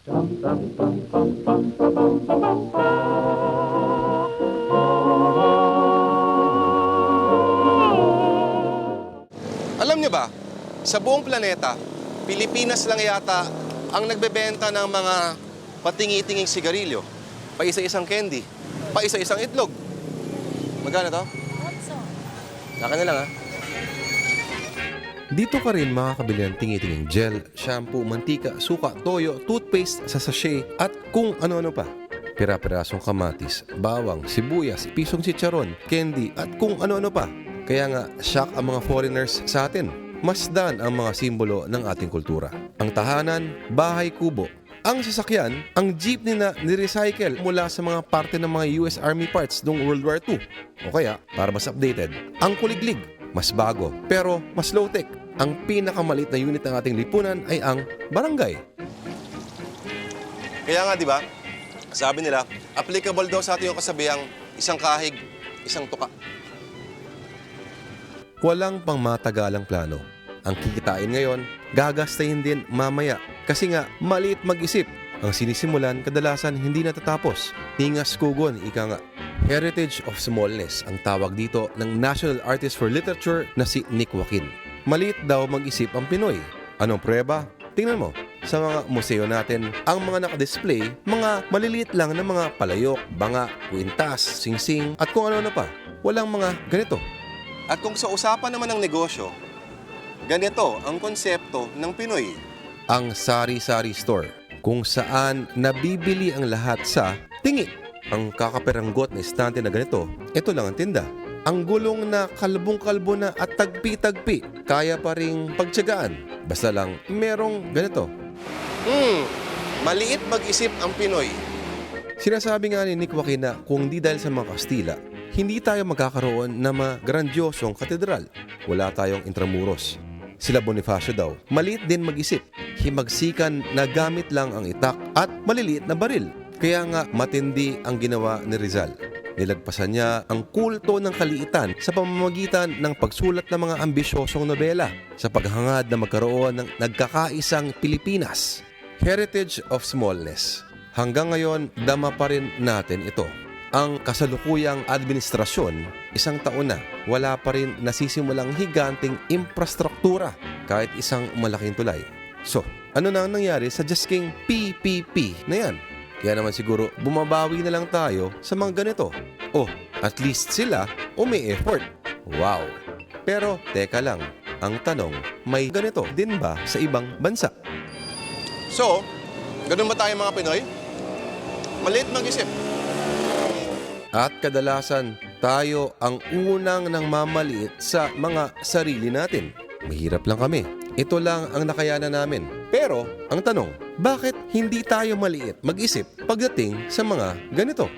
Alam niyo ba, sa buong planeta, Pilipinas lang yata ang nagbebenta ng mga patingi-tinging sigarilyo. Pa-isa-isang candy, pa-isa-isang itlog. Magkano to? Saka na lang, ha? Dito ka rin makakabili ng tingi-tinging gel, shampoo, mantika, suka, toyo, toothpaste sa sachet at kung ano-ano pa. Pira-pirasong kamatis, bawang, sibuyas, pisong chicharon, candy at kung ano-ano pa. Kaya nga, shock ang mga foreigners sa atin. Masdan ang mga simbolo ng ating kultura. Ang tahanan, bahay kubo. Ang sasakyan, ang jeepney na nirecycle mula sa mga parte ng mga US Army parts noong World War II. O kaya, para mas updated, ang kuliglig, mas bago, pero mas low-tech. Ang pinakamalit na unit ng ating lipunan ay ang barangay. Kaya nga, di ba, sabi nila, applicable daw sa ating yung kasabihang isang kahig, isang tuka. Walang pangmatagalang plano. Ang kikitain ngayon, gagastahin din mamaya. Kasi nga, maliit mag-isip. Ang sinisimulan, kadalasan hindi natatapos. Hingas kugon, ika nga. Heritage of Smallness ang tawag dito ng National Artist for Literature na si Nick Joaquin. Maliit daw mag-isip ang Pinoy. Anong prueba? Tingnan mo, sa mga museo natin, ang mga nakadisplay, mga maliliit lang na mga palayok, banga, kwintas, singsing, at kung ano na pa. Walang mga ganito. At kung sa usapan naman ng negosyo, ganito ang konsepto ng Pinoy. Ang sari-sari store, kung saan nabibili ang lahat sa tingi. Ang kakaperanggot na estante na ganito, ito lang ang tinda. Ang gulong na kalbong-kalbo na at tagpi-tagpi, kaya pa ring pagtiyagaan. Basta lang merong ganito. Maliit mag-isip ang Pinoy. Sinasabi nga ni Nick Joaquin na kung di dahil sa mga Kastila, hindi tayo magkakaroon ng mga grandiosong katedral. Wala tayong Intramuros. Sila Bonifacio daw, maliit din mag-isip. Himagsikan na gamit lang ang itak at maliliit na baril. Kaya nga matindi ang ginawa ni Rizal. Nilagpasan niya ang kulto ng kaliitan sa pamamagitan ng pagsulat ng mga ambisyosong nobela sa paghangad na magkaroon ng nagkakaisang Pilipinas. Heritage of Smallness. Hanggang ngayon, dama pa rin natin ito. Ang kasalukuyang administrasyon, isang taon na, wala pa rin nasisimulang higanting infrastruktura kahit isang malaking tulay. So, ano na ang nangyari sa Just King PPP na yan? Kaya naman siguro bumabawi na lang tayo sa mga ganito. Oh, at least sila umi-effort. Wow! Pero teka lang, ang tanong, may ganito din ba sa ibang bansa? So, ganun ba tayo mga Pinoy? Maliit mag-isip. At kadalasan, tayo ang unang nang mamaliit sa mga sarili natin. Mahirap lang kami. Ito lang ang nakayanan namin. Pero, ang tanong, bakit hindi tayo maliit mag-isip pagdating sa mga ganito?